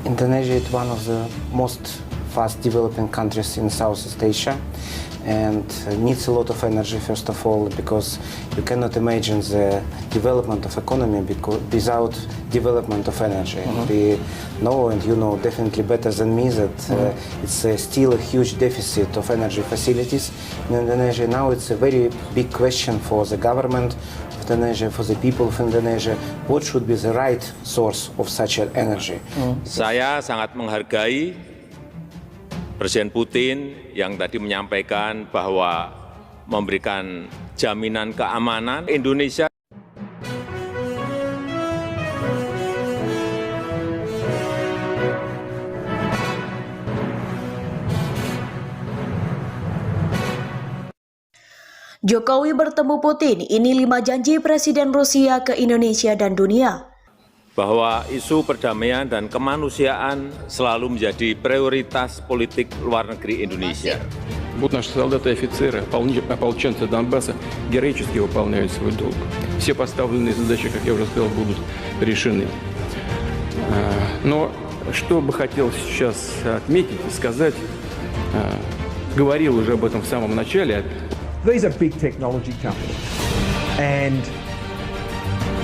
Indonesia is one of the most fast developing countries in Southeast Asia and needs a lot of energy, first of all, because you cannot imagine the development of economy without development of energy. We know, and you know definitely better than me, that it's still a huge deficit of energy facilities in Indonesia. Now it's a very big question for the government of Indonesia, for the people of Indonesia, what should be the right source of such energy. Saya sangat menghargai Presiden Putin yang tadi menyampaikan bahwa memberikan jaminan keamanan Indonesia. Jokowi bertemu Putin, ini 5 janji Presiden Rusia ke Indonesia dan dunia. Bahwa isu perdamaian dan kemanusiaan selalu menjadi prioritas politik luar negeri Indonesia. Вот наши солдаты и офицеры, ополченцы Донбасса героически выполняют свой долг. Все поставленные задачи, как я уже сказал, будут решены. Но что бы хотел сейчас отметить и сказать, говорил уже об этом в самом начале. These are big technology companies, and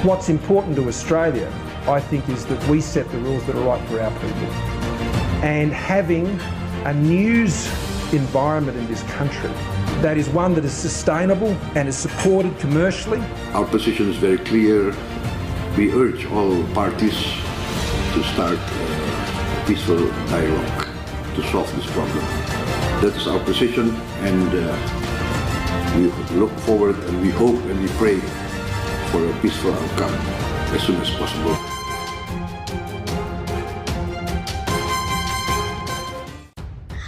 what's important to Australia, I think, is that we set the rules that are right for our people. And having a news environment in this country that is one that is sustainable and is supported commercially. Our position is very clear. We urge all parties to start a peaceful dialogue to solve this problem. That is our position, and we look forward and we hope and we pray for a peaceful outcome as soon as possible.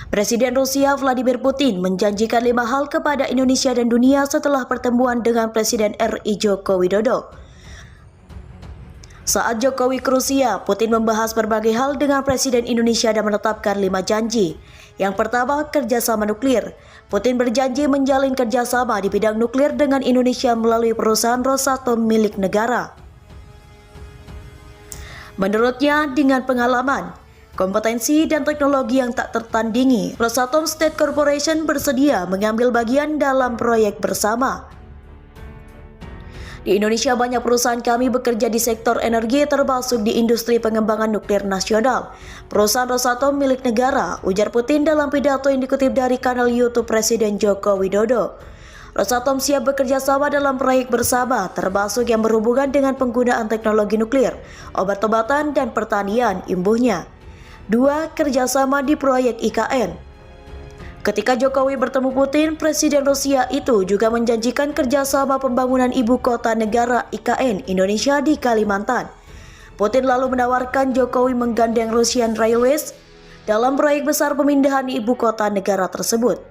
Presiden Rusia Vladimir Putin menjanjikan 5 hal kepada Indonesia dan dunia setelah pertemuan dengan Presiden RI Joko Widodo. Saat Jokowi ke Rusia, Putin membahas berbagai hal dengan Presiden Indonesia dan menetapkan 5 janji. Yang pertama, kerjasama nuklir. Putin berjanji menjalin kerjasama di bidang nuklir dengan Indonesia melalui perusahaan Rosatom milik negara. Menurutnya, dengan pengalaman, kompetensi dan teknologi yang tak tertandingi, Rosatom State Corporation bersedia mengambil bagian dalam proyek bersama. Di Indonesia banyak perusahaan kami bekerja di sektor energi termasuk di industri pengembangan nuklir nasional. Perusahaan Rosatom milik negara, ujar Putin dalam pidato yang dikutip dari kanal YouTube Presiden Joko Widodo. Rosatom siap bekerja sama dalam proyek bersama, termasuk yang berhubungan dengan penggunaan teknologi nuklir, obat-obatan dan pertanian, imbuhnya. 2. Kerjasama di proyek IKN. Ketika Jokowi bertemu Putin, Presiden Rusia itu juga menjanjikan kerjasama pembangunan ibu kota negara IKN Indonesia di Kalimantan. Putin lalu menawarkan Jokowi menggandeng Russian Railways dalam proyek besar pemindahan ibu kota negara tersebut.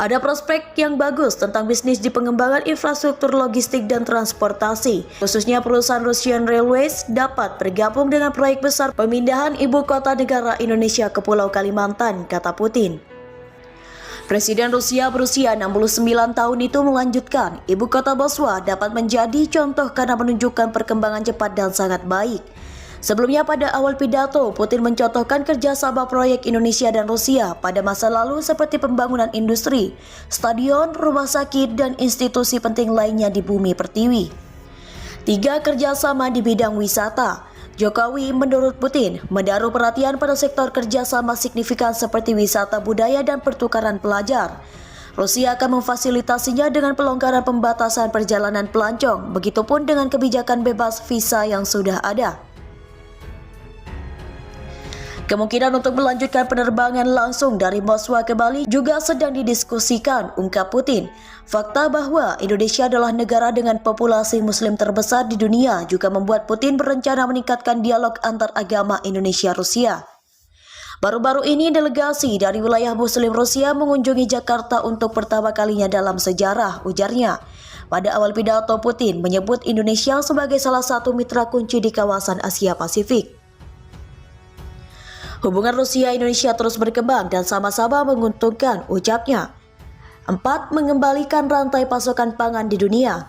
Ada prospek yang bagus tentang bisnis di pengembangan infrastruktur logistik dan transportasi. Khususnya perusahaan Russian Railways dapat bergabung dengan proyek besar pemindahan ibu kota negara Indonesia ke Pulau Kalimantan, kata Putin. Presiden Rusia berusia 69 tahun itu melanjutkan, ibu kota Moskwa dapat menjadi contoh karena menunjukkan perkembangan cepat dan sangat baik. Sebelumnya pada awal pidato, Putin mencontohkan kerjasama proyek Indonesia dan Rusia pada masa lalu seperti pembangunan industri, stadion, rumah sakit, dan institusi penting lainnya di bumi pertiwi. 3. Kerjasama di bidang wisata. Jokowi menurut Putin menaruh perhatian pada sektor kerjasama signifikan seperti wisata budaya dan pertukaran pelajar. Rusia akan memfasilitasinya dengan pelonggaran pembatasan perjalanan pelancong, begitupun dengan kebijakan bebas visa yang sudah ada. Kemungkinan untuk melanjutkan penerbangan langsung dari Moskwa ke Bali juga sedang didiskusikan, ungkap Putin. Fakta bahwa Indonesia adalah negara dengan populasi muslim terbesar di dunia juga membuat Putin berencana meningkatkan dialog antar agama Indonesia-Rusia. Baru-baru ini delegasi dari wilayah muslim Rusia mengunjungi Jakarta untuk pertama kalinya dalam sejarah, ujarnya. Pada awal pidato, Putin menyebut Indonesia sebagai salah satu mitra kunci di kawasan Asia Pasifik. Hubungan Rusia-Indonesia terus berkembang dan sama-sama menguntungkan, ucapnya. 4. Mengembalikan rantai pasokan pangan di dunia.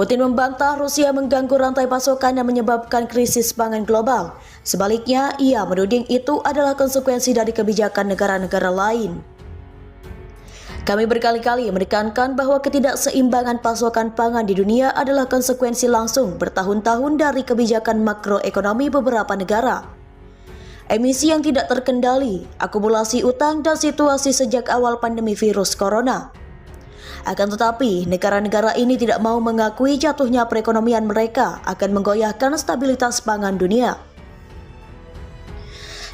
Putin membantah Rusia mengganggu rantai pasokan dan menyebabkan krisis pangan global. Sebaliknya, ia menuding itu adalah konsekuensi dari kebijakan negara-negara lain. Kami berkali-kali menekankan bahwa ketidakseimbangan pasokan pangan di dunia adalah konsekuensi langsung bertahun-tahun dari kebijakan makroekonomi beberapa negara. Emisi yang tidak terkendali, akumulasi utang, dan situasi sejak awal pandemi virus corona. Akan tetapi, negara-negara ini tidak mau mengakui jatuhnya perekonomian mereka akan menggoyahkan stabilitas pangan dunia.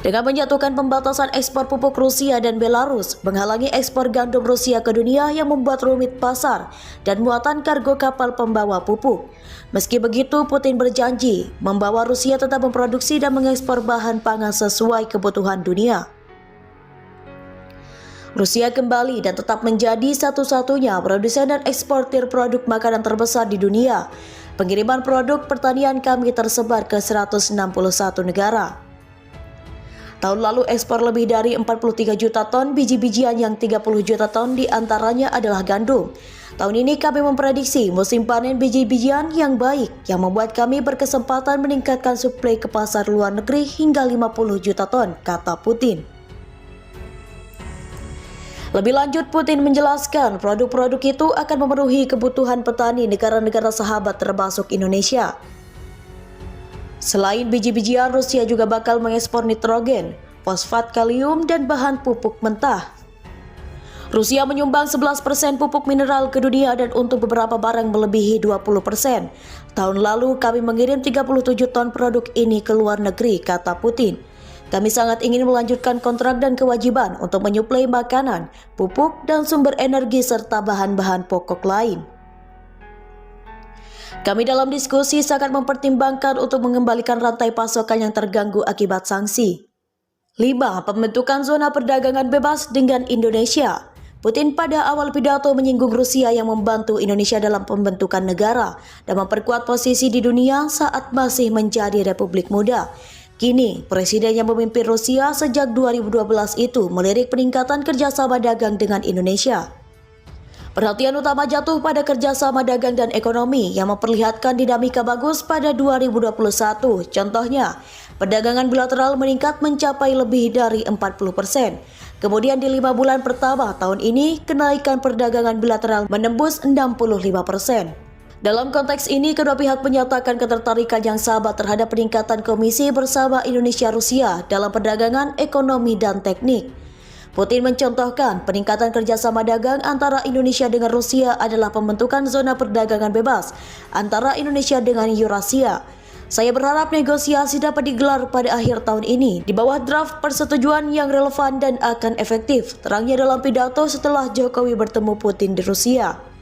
Dengan menjatuhkan pembatasan ekspor pupuk Rusia dan Belarus, menghalangi ekspor gandum Rusia ke dunia yang membuat rumit pasar dan muatan kargo kapal pembawa pupuk. Meski begitu, Putin berjanji membawa Rusia tetap memproduksi dan mengekspor bahan pangan sesuai kebutuhan dunia. Rusia kembali dan tetap menjadi satu-satunya produsen dan eksportir produk makanan terbesar di dunia. Pengiriman produk pertanian kami tersebar ke 161 negara. Tahun lalu ekspor lebih dari 43 juta ton biji-bijian yang 30 juta ton diantaranya adalah gandum. Tahun ini kami memprediksi musim panen biji-bijian yang baik yang membuat kami berkesempatan meningkatkan suplai ke pasar luar negeri hingga 50 juta ton, kata Putin. Lebih lanjut, Putin menjelaskan produk-produk itu akan memenuhi kebutuhan petani negara-negara sahabat termasuk Indonesia. Selain biji-bijian, Rusia juga bakal mengekspor nitrogen, fosfat kalium, dan bahan pupuk mentah. Rusia menyumbang 11% pupuk mineral ke dunia dan untuk beberapa barang melebihi 20%. Tahun lalu kami mengirim 37 ton produk ini ke luar negeri, kata Putin. Kami sangat ingin melanjutkan kontrak dan kewajiban untuk menyuplai makanan, pupuk, dan sumber energi serta bahan-bahan pokok lain. Kami dalam diskusi sangat mempertimbangkan untuk mengembalikan rantai pasokan yang terganggu akibat sanksi. 5. Pembentukan zona perdagangan bebas dengan Indonesia. Putin pada awal pidato menyinggung Rusia yang membantu Indonesia dalam pembentukan negara dan memperkuat posisi di dunia saat masih menjadi republik muda. Kini, presiden yang memimpin Rusia sejak 2012 itu melirik peningkatan kerjasama dagang dengan Indonesia. Perhatian utama jatuh pada kerjasama dagang dan ekonomi yang memperlihatkan dinamika bagus pada 2021. Contohnya, perdagangan bilateral meningkat mencapai lebih dari 40%. Kemudian di 5 bulan pertama tahun ini, kenaikan perdagangan bilateral menembus 65%. Dalam konteks ini, kedua pihak menyatakan ketertarikan yang sama terhadap peningkatan komisi bersama Indonesia-Rusia dalam perdagangan, ekonomi, dan teknik. Putin mencontohkan peningkatan kerjasama dagang antara Indonesia dengan Rusia adalah pembentukan zona perdagangan bebas antara Indonesia dengan Eurasia. Saya berharap negosiasi dapat digelar pada akhir tahun ini di bawah draft persetujuan yang relevan dan akan efektif, terangnya dalam pidato setelah Jokowi bertemu Putin di Rusia.